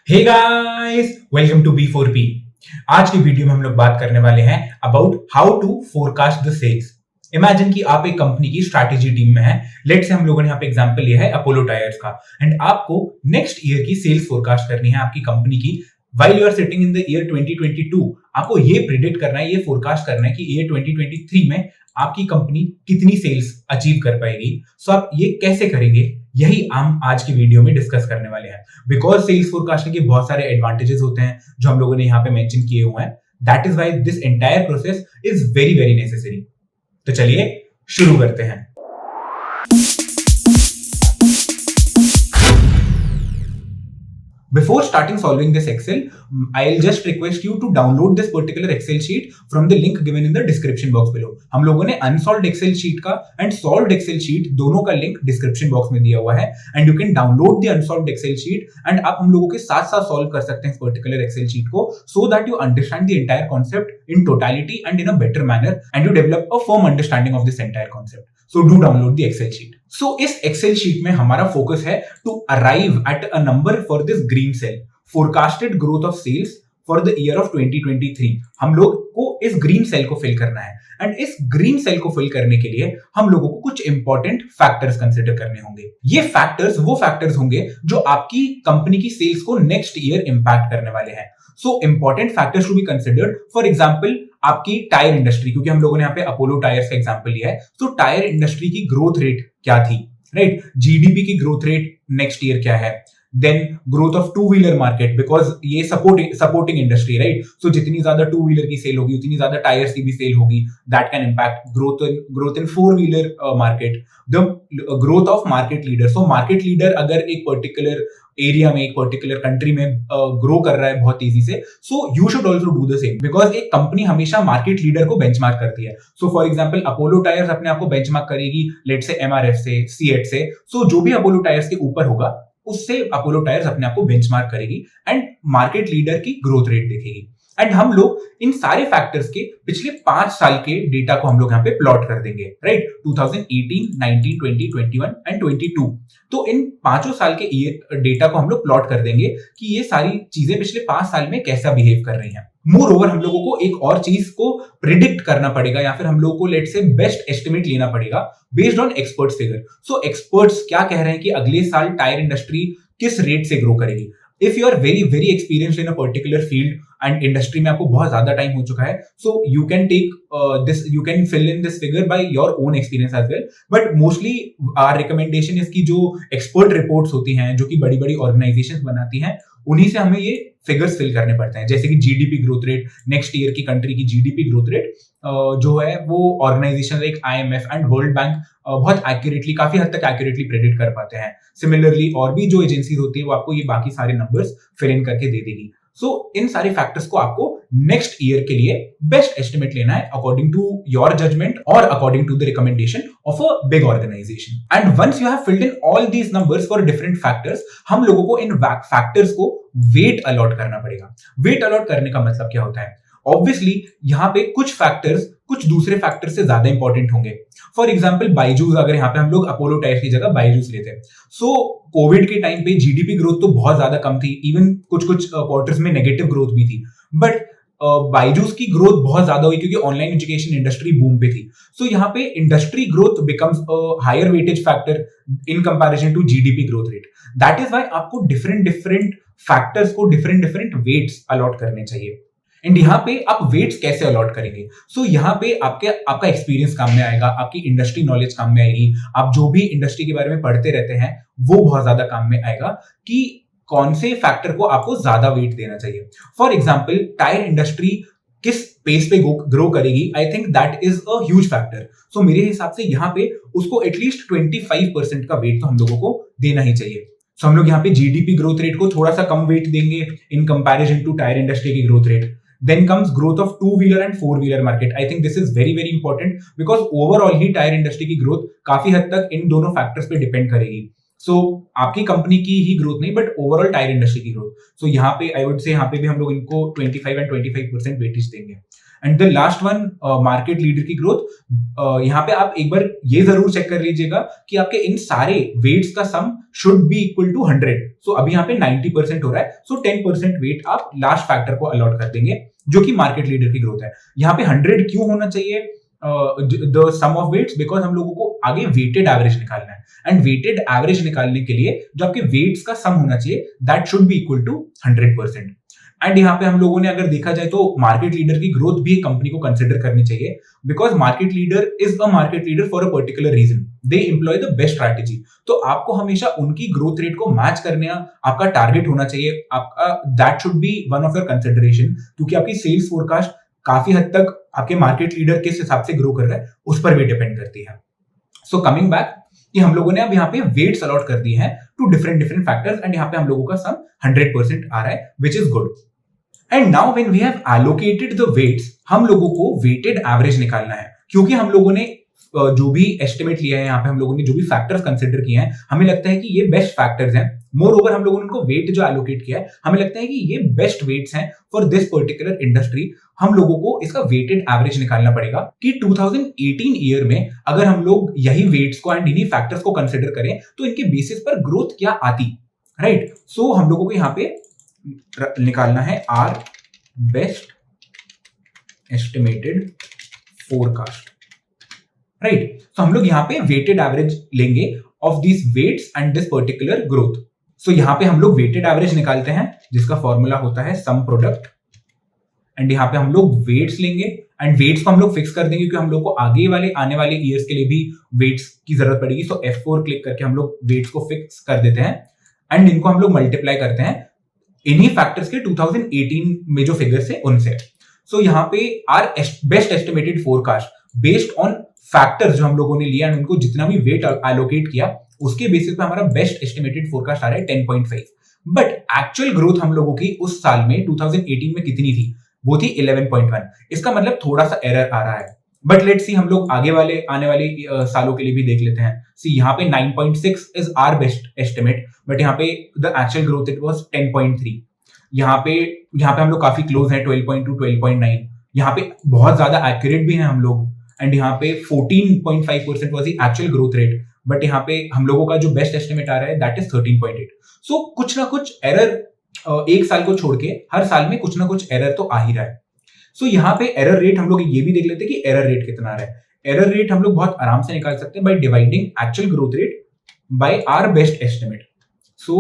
Hey guys, welcome to B4P। आज की video में हम लोग बात करने वाले हैं about how to forecast the sales. Imagine कि आप एक कंपनी की स्ट्रैटेजी टीम में हैं। लेट्स से हम लोगों ने यहाँ पे एग्जांपल लिया है अपोलो टायर्स का, एंड आपको नेक्स्ट ईयर की सेल्स फोरकास्ट करनी है आपकी कंपनी की। While you are sitting in the year 2022, आपको ये प्रिडिक्ट करना है, ये फोरकास्ट करना है कि ईयर 2023 में आपकी कंपनी कितनी सेल्स अचीव कर पाएगी। सो आप ये कैसे करेंगे, यही हम आज की वीडियो में डिस्कस करने वाले हैं। बिकॉज सेल्स फोरकास्टिंग के बहुत सारे एडवांटेजेस होते हैं जो हम लोगों ने यहाँ पे मेंशन किए हुए हैं। That is why this entire process is very very necessary. तो चलिए शुरू करते हैं। Before starting solving this Excel, I'll just request you to download this particular Excel sheet from the link given in the description box below. हम लोगों ने unsolved Excel sheet का and solved Excel sheet दोनों का link description box में दिया हुआ है, and you can download the unsolved Excel sheet and आप हम लोगों के साथ साथ solve कर सकते हैं इस particular Excel sheet को, so that you understand the entire concept in totality and in a better manner, and you develop a firm understanding of this entire concept. So do download the Excel sheet. So इस Excel sheet में हमारा focus है to arrive at a number for this green cell, forecasted growth of sales for the year of 2023. हम लोग को इस green cell को fill करना है, एंड इस ग्रीन सेल को फिल करने के लिए हम लोगों को कुछ इंपॉर्टेंट फैक्टर्स कंसिडर करने होंगे। ये फैक्टर्स वो फैक्टर्स होंगे जो आपकी कंपनी की सेल्स को नेक्स्ट ईयर इंपैक्ट करने वाले हैं। So important factors to be considered, for example आपकी टायर इंडस्ट्री, क्योंकि हम लोगों ने यहाँ पे अपोलो टायर्स का एग्जांपल लिया है। सो टायर इंडस्ट्री की ग्रोथ रेट क्या थी, राइट? जीडीपी की ग्रोथ रेट नेक्स्ट ईयर क्या है? Then growth of two wheeler market, because ये सपोर्टिंग इंडस्ट्री, राइट? सो जितनी ज्यादा टू व्हीलर की सेल होगी उतनी ज्यादा टायर्स की भी सेल होगी। That can impact growth in four wheeler market. The growth of market leader, so market leader अगर एक पर्टिकुलर एरिया में, एक पर्टिकुलर कंट्री में ग्रो कर रहा है बहुत तेजी से, so you should also do the same, because एक कंपनी हमेशा मार्केट लीडर को बेंचमार्क करती है। So for example Apollo tyres अपने आप को बेंचमार्क करेगी लेट से एमआरएफ से, सीएट से। सो जो भी अपोलो टायर्स के ऊपर होगा उससे अपोलो टायर्स अपने आप को बेंचमार्क करेगी एंड मार्केट लीडर की ग्रोथ रेट देखेगी। एंड हम लोग इन सारे फैक्टर्स के पिछले 5 साल के डेटा को हम लोग यहाँ पे प्लॉट कर देंगे, राइट? 2018, 19, 20, 21 एंड 22। तो इन 5 साल के डेटा को हम लोग प्लॉट कर देंगे कि ये सारी चीजें पिछले 5 साल में कैसा बिहेव कर रही हैं। मोर ओवर हम लोगों को एक और चीज को प्रिडिक्ट करना पड़ेगा, या फिर हम लोगों को लेट से बेस्ट एस्टिमेट लेना पड़ेगा based on experts figure. So experts क्या कह रहे हैं कि अगले साल टायर इंडस्ट्री किस रेट से ग्रो करेगी। If you are very very experienced in a particular field and industry में आपको बहुत ज्यादा टाइम हो चुका है, so you can take this, you can fill in this figure by your own experience as well. But mostly our recommendation इसकी जो expert reports होती हैं, जो कि बड़ी बड़ी ऑर्गेनाइजेशंस बनाती हैं, उन्हीं से हमें ये फिगर्स फिल करने पड़ते हैं। जैसे कि GDP growth rate, next year की कंट्री की जीडीपी ग्रोथ रेट जो है वो organisation like IMF and World Bank बहुत एक्यूरेटली, काफी हद तक एक्यूरेटली प्रेडिक्ट कर पाते हैं। सिमिलरली और भी जो एजेंसीज होती है वो आपको ये बाकी सारे नंबर्स फिल इन करके दे देगी। सो इन सारे फैक्टर्स को आपको नेक्स्ट ईयर के लिए बेस्ट एस्टिमेट लेना है अकॉर्डिंग टू योर जजमेंट और according to the recommendation of a big organisation. And once you have filled in all these numbers for different factors, हम लोगों को इन फैक्टर्स को वेट अलॉट करना पड़ेगा। वेट अलॉट करने का मतलब क्या होता है? ऑब्वियसली यहाँ पे कुछ फैक्टर्स कुछ दूसरे फैक्टर से ज्यादा इंपॉर्टेंट होंगे। फॉर एग्जांपल बायजूस, अगर यहाँ पे हम लोग अपोलो टायर्स की जगह बायजूस लेते हैं, सो कोविड के टाइम पे जीडीपी ग्रोथ तो बहुत ज्यादा कम थी, इवन कुछ क्वार्टर्स में नेगेटिव ग्रोथ भी थी, बट बायजूस की ग्रोथ बहुत ज्यादा हुई क्योंकि ऑनलाइन एजुकेशन इंडस्ट्री बूम पे थी। सो यहाँ पे industry growth becomes a higher weightage factor in comparison to GDP growth rate. That is why आपको डिफरेंट डिफरेंट फैक्टर्स को डिफरेंट डिफरेंट वेट्स अलॉट करने चाहिए। एंड यहाँ पे आप वेट्स कैसे अलॉट करेंगे? सो यहाँ पे आपका एक्सपीरियंस काम में आएगा, आपकी इंडस्ट्री नॉलेज काम में आएगी, आप जो भी इंडस्ट्री के बारे में पढ़ते रहते हैं वो बहुत ज्यादा काम में आएगा कि कौन से फैक्टर को आपको ज्यादा वेट देना चाहिए। फॉर एग्जाम्पल टायर इंडस्ट्री किस पेस पे ग्रो करेगी, I think that is a huge factor. So मेरे हिसाब से यहाँ पे उसको एटलीस्ट 25% का वेट तो हम लोगों को देना ही चाहिए। सो हम लोग यहाँ पे जीडीपी ग्रोथ रेट को थोड़ा सा कम वेट देंगे in comparison to tyre industry की growth rate. Then comes growth of two-wheeler and four-wheeler market. I think this is very very important because overall he tyre industry की growth काफी हद तक इन दोनों फैक्टर्स पे डिपेंड करेगी। सो आपकी कंपनी की ही ग्रोथ नहीं, बट ओवरऑल टायर इंडस्ट्री की ग्रोथ। सो यहाँ पे आई वुड से यहाँ पे भी हम लोग इनको 25 and 25% वेटेज देंगे। And the last one market leader की ग्रोथ। यहाँ पे आप एक बार ये जरूर चेक कर लीजिएगा कि आपके इन सारे वेट्स का sum should be equal to 100। सो अभी यहाँ पे 90% हो रहा है, सो 10% वेट आप लास्ट फैक्टर को अलॉट कर देंगे जो कि मार्केट लीडर की ग्रोथ है। यहाँ पे 100 क्यों होना चाहिए the sum of weights, because हम लोगों को आगे वेटेड एवरेज निकालना है, एंड वेटेड एवरेज निकालने के लिए जो आपके वेट्स का सम होना चाहिए that should be equal to 100%। And यहाँ पे हम लोगों ने अगर देखा जाए तो मार्केट लीडर की ग्रोथ भी कंपनी को कंसिडर करनी चाहिए, because market leader is a market leader for a particular reason, they employ the best strategy. तो आपको हमेशा उनकी ग्रोथ रेट को मैच करने आपका टारगेट होना चाहिए, आपका that should B one of your consideration, क्योंकि आपकी सेल्स फोरकास्ट काफी हद तक आपके मार्केट लीडर किस हिसाब से ग्रो कर रहा है उस पर भी डिपेंड करती है। सो कमिंग बैक कि हम लोगों ने अब यहाँ पे वेट्स अलॉट कर दिए हैं टू डिफरेंट फैक्टर्स, एंड यहाँ पे हम लोगों का सम 100% आ रहा है which is good. And now when we have allocated the weights, हम लोगों को वेटेड एवरेज निकालना है, क्योंकि हम लोगों ने जो भी एस्टिमेट लिया है, यहाँ पे हम लोगों ने जो भी फैक्टर्स कंसिडर किए हैं, हमें लगता है कि ये बेस्ट फैक्टर्स हैं। मोर ओवर हम लोगों ने उनको वेट जो एलोकेट किया है, हमें लगता है कि ये बेस्ट वेट्स हैं फॉर दिस पर्टिकुलर इंडस्ट्री। हम लोगों को इसका वेटेड एवरेज निकालना पड़ेगा कि 2018 ईयर में अगर हम लोग यही वेट्स को एंड इन्हीं फैक्टर्स को कंसिडर करें तो इनके बेसिस पर ग्रोथ क्या आती, राइट। सो हम लोगों को यहाँ पे निकालना है our best estimated forecast, right. तो हम लोग यहाँ पे वेटेड एवरेज लेंगे of this weights and this particular growth. So यहाँ पे हम लोग वेटेड एवरेज निकालते हैं जिसका फॉर्मूला होता है सम प्रोडक्ट, एंड यहाँ पे हम लोग वेट्स लेंगे, एंड वेट्स को हम लोग फिक्स कर देंगे क्योंकि हम लोग को आगे वाले आने वाले ईयर्स के लिए भी वेट्स की जरूरत पड़ेगी। सो F4 क्लिक करके हम लोग वेट्स को फिक्स कर देते हैं, एंड इनको हम लोग मल्टीप्लाई करते हैं इन्हीं फैक्टर्स के 2018 में जो फिगर्स है उनसे। सो यहाँ पे our best estimated forecast based on factors जो हम लोगों ने लिया, उनको जितना भी वेट एलोकेट किया उसके बेसिस पे हमारा बेस्ट एस्टिमेटेड फोरकास्ट आ रहा है 10.5। बट एक्चुअल ग्रोथ हम लोगों की उस साल में 2018 में कितनी थी, वो थी 11.1। इसका मतलब थोड़ा सा एरर आ रहा है, बट लेट्स सी हम लोग आगे वाले आने वाले सालों के लिए भी देख लेते हैं। सी यहाँ पे 9.6 is our best estimate, but यहाँ पे the actual growth it was 10.3। यहाँ पे हम लोग काफी क्लोज हैं 12.2 12.9, यहाँ पे बहुत ज्यादा एक्यूरेट भी हैं हम लोग, एंड यहाँ पे 14.5% was the actual growth rate, but यहाँ पे हम लोगों का जो बेस्ट एस्टिमेट आ रहा है दैट इज 13.8। सो कुछ ना कुछ एरर एक साल को छोड़ के हर साल में कुछ ना कुछ एरर तो आ ही रहा है। सो यहाँ पे एरर रेट हम लोग ये भी देख लेते हैं कि एरर रेट कितना आ रहा है। एरर रेट हम लोग बहुत आराम से निकाल सकते हैं by dividing actual growth rate by our best estimate. So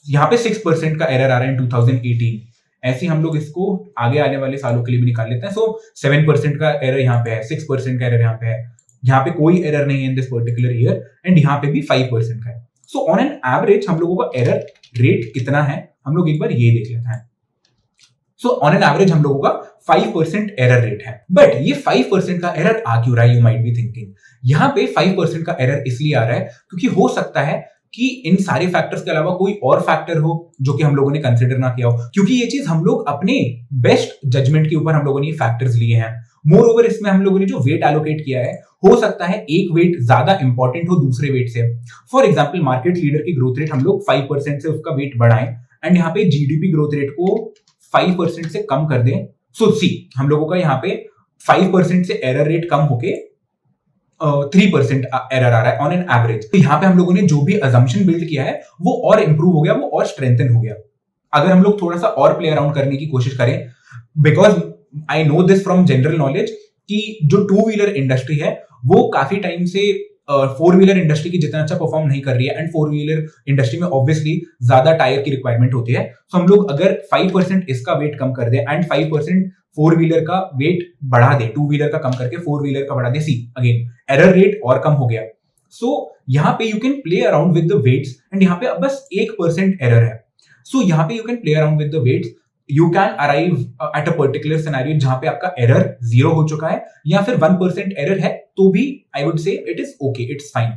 यहाँ पे 6% का एरर आ रहा है इन 2018, ऐसे हम लोग इसको आगे आने वाले सालों के लिए भी निकाल लेते हैं। सो 7% का एरर यहाँ पे है, 6% का एरर यहाँ पे है, यहाँ पे कोई एरर नहीं है in this particular year, and यहाँ पे भी 5% का है। सो ऑन एन एवरेज हम लोगों का एरर रेट कितना है हम लोग एक बार ये देख लेते हैं। सो ऑन एन एवरेज हम लोगों का 5% एरर रेट है, बट ये 5% का एरर आ क्यों रहा है, यू माइट बी थिंकिंग। यहाँ पे 5% का एरर इसलिए आ रहा है क्योंकि हो सकता है कि इन सारे फैक्टर्स के अलावा कोई और फैक्टर हो जो कि हम लोगों ने कंसिडर ना किया हो, क्योंकि ये चीज हम लोग अपने बेस्ट जजमेंट के ऊपर हम लोगों ने फैक्टर्स लिए हैं। मोर ओवर इसमें हम लोगों ने जो वेट एलोकेट किया है, हो सकता है एक वेट ज्यादा इंपॉर्टेंट हो दूसरे वेट से। फॉर एग्जाम्पल मार्केट लीडर की ग्रोथ रेट हम लोग 5% से उसका वेट बढ़ाएं, एंड यहाँ पे जीडीपी ग्रोथ रेट को 5% से कम कर दें। सो सी हम लोगों का यहाँ पे 5% से एरर रेट कम होके 3% एरर आ रहा है ऑन एन एवरेज। तो यहाँ पे हम लोगों ने जो भी अजम्पशन बिल्ड किया है वो और इंप्रूव हो गया, वो और स्ट्रेंथन हो गया। अगर हम लोग थोड़ा सा और प्ले अराउंड करने की कोशिश करें, because I know this from general knowledge कि जो टू व्हीलर इंडस्ट्री है वो काफी टाइम से फोर व्हीलर इंडस्ट्री की जितना अच्छा परफॉर्म नहीं कर रही है, एंड फोर व्हीलर इंडस्ट्री में ऑब्वियसली ज्यादा टायर की रिक्वायरमेंट होती है। सो हम लोग अगर 5% इसका वेट कम कर दे एंड 5% फोर व्हीलर का वेट बढ़ा दे, टू व्हीलर का कम करके फोर व्हीलर का बढ़ा दे, सी अगेन एरर रेट और कम हो गया। सो यहाँ पे you can play around with the weights, and यहाँ पे बस 1% एरर है। सो यहाँ पे you can play around with the weights, you can arrive at a particular scenario जहां पे आपका एरर 0 हो चुका है या फिर 1% एरर है तो भी I would say it is okay, it's fine.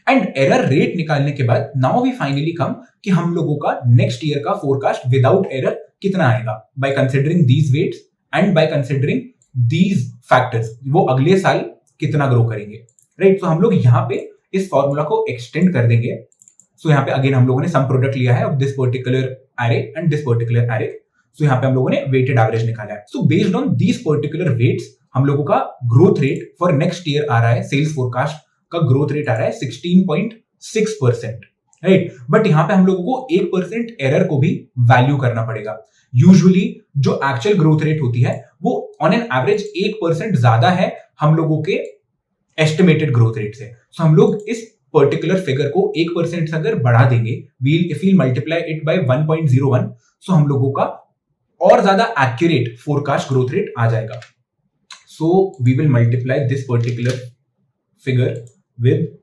And error rate निकालने के बाद नाउ वी फाइनली कम कि हम लोगों का नेक्स्ट ईयर का फोरकास्ट विदाउट एरर कितना आएगा by considering these weights and by considering these factors, वो अगले साल कितना ग्रो करेंगे, राइट। तो हम लोग यहाँ पे इस फॉर्मूला को एक्सटेंड कर देंगे। सो यहाँ पे अगेन हम लोगों ने सम प्रोडक्ट लिया है of this particular array and this particular array. So यहाँ पे हम लोगों ने वेटेड एवरेज निकाला है. So based on these particular weights हम लोगों का growth rate for next year आ रहा है, सेल्स फोरकास्ट का ग्रोथ रेट आ रहा है 16.6%, राइट. बट यहाँ पे हम लोगों को 1% एरर को भी वैल्यू करना पड़ेगा. यूजुअली जो एक्चुअल ग्रोथ रेट होती है वो ऑन एन एवरेज 1% ज्यादा है हम लोगों के एस्टिमेटेड ग्रोथ रेट से. सो हम लोग इस पर्टिकुलर फिगर को 1% से अगर बढ़ा देंगे, if we multiply it by 1.01, so हम लोगों का और ज्यादा एक्यूरेट फोरकास्ट ग्रोथ रेट आ जाएगा. So we will multiply this particular figure with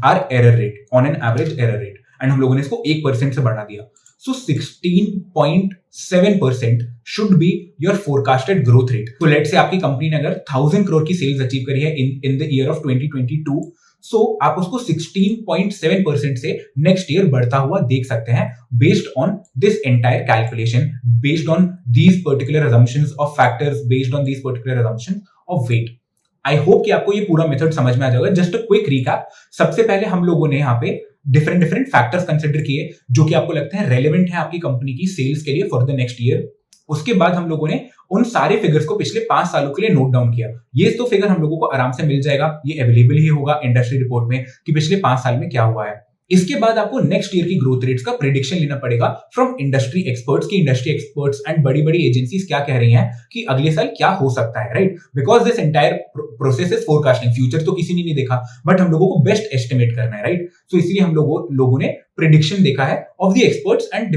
our error rate on an average error rate, and हम लोगों ने इसको 1% से बढ़ा दिया. So 16.7% should be your forecasted growth rate. So let's say आपकी कंपनी ने अगर 1000 करोड़ की सेल्स अचीव करी है in the year of 2022, so आप उसको 16.7% से नेक्स्ट ईयर बढ़ता हुआ देख सकते हैं based on this entire calculation, based on these particular assumptions of factors, based on these particular assumptions of weight. I hope कि आपको ये पूरा मेथड समझ में आ जाएगा. Just a quick recap. सबसे पहले हम लोगों ने यहाँ पे डिफरेंट फैक्टर्स कंसिडर किए जो कि आपको लगते हैं रेलेवेंट है आपकी कंपनी की सेल्स के लिए फॉर द नेक्स्ट ईयर. उसके बाद हम लोगों ने उन सारे फिगर्स को पिछले 5 सालों के लिए नोट डाउन किया. ये तो फिगर हम लोगों को आराम से मिल जाएगा, ये अवेलेबल ही होगा इंडस्ट्री रिपोर्ट में कि पिछले 5 साल में क्या हुआ है. इसके बाद आपको नेक्स्ट ईयर की ग्रोथ रेट्स का प्रेडिक्शन लेना पड़ेगा फ्रॉम इंडस्ट्री एक्सपर्ट्स एंड बड़ी बड़ी एजेंसीज क्या कह रही हैं कि अगले साल क्या हो सकता है, right. Because this entire process is forecasting. Future तो किसी ने नहीं देखा, बट हम लोगों को बेस्ट एस्टिमेट करना है, राइट. सो इसलिए हम लोगों ने प्रेडिक्शन देखा है of the experts and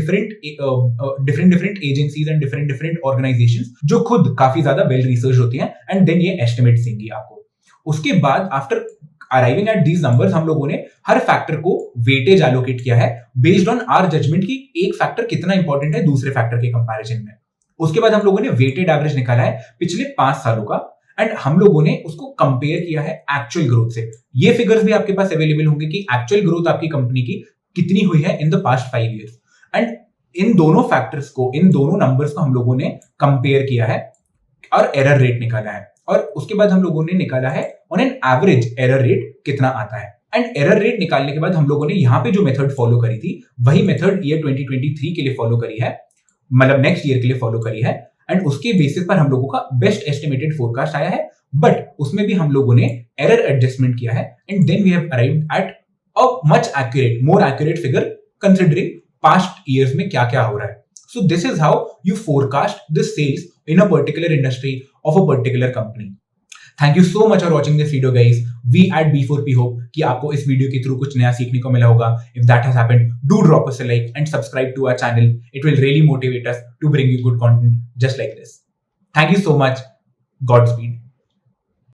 different agencies and different organisations जो खुद काफी ज्यादा वेल रिसर्च होती हैं, एंड देन ये एस्टिमेट देंगी आपको. उसके बाद after arriving at these numbers हम लोगों ने हर फैक्टर को वेटेज एलोकेट किया है बेस्ड ऑन आवर जजमेंट की एक फैक्टर कितना इंपॉर्टेंट है दूसरे फैक्टर के कंपैरिजन में. उसके बाद हम लोगों ने वेटेड एवरेज निकाला है पिछले 5 सालों का, एंड हम लोगों ने उसको कंपेयर किया है एक्चुअल ग्रोथ से. ये फिगर्स भी आपके पास अवेलेबल होंगे कि एक्चुअल ग्रोथ आपकी कंपनी की कितनी हुई है in the past 5 years. And in दोनों फैक्टर्स को, इन दोनों नंबर्स को हम लोगों ने कंपेयर किया है और एरर रेट निकाला है. और उसके बाद हम लोगों ने निकाला है on an average error rate कितना आता है. एंड एरर रेट निकालने के बाद हम लोगों ने यहाँ पे जो मेथड फॉलो करी थी वही मेथड ईयर 2023 के लिए फॉलो करी है, मतलब नेक्स्ट ईयर के लिए फॉलो करी है. एंड उसके बेसिस पर हम लोगों का बेस्ट एस्टिमेटेड फोरकास्ट आया है, बट उसमें भी हम लोगों ने एरर एडजस्टमेंट किया है, and then we have arrived at a much accurate, more accurate figure considering past years में क्या क्या हो रहा है. So this is how you forecast the sales in a particular industry of a particular company. Thank you so much for watching this video, guys. We at B4P hope कि आपको इस video के थ्रू कुछ नया सीखने को मिला होगा. If that has happened, do drop us a like and subscribe to our channel. It will really motivate us to bring you good content just like this. Thank you so much. Godspeed.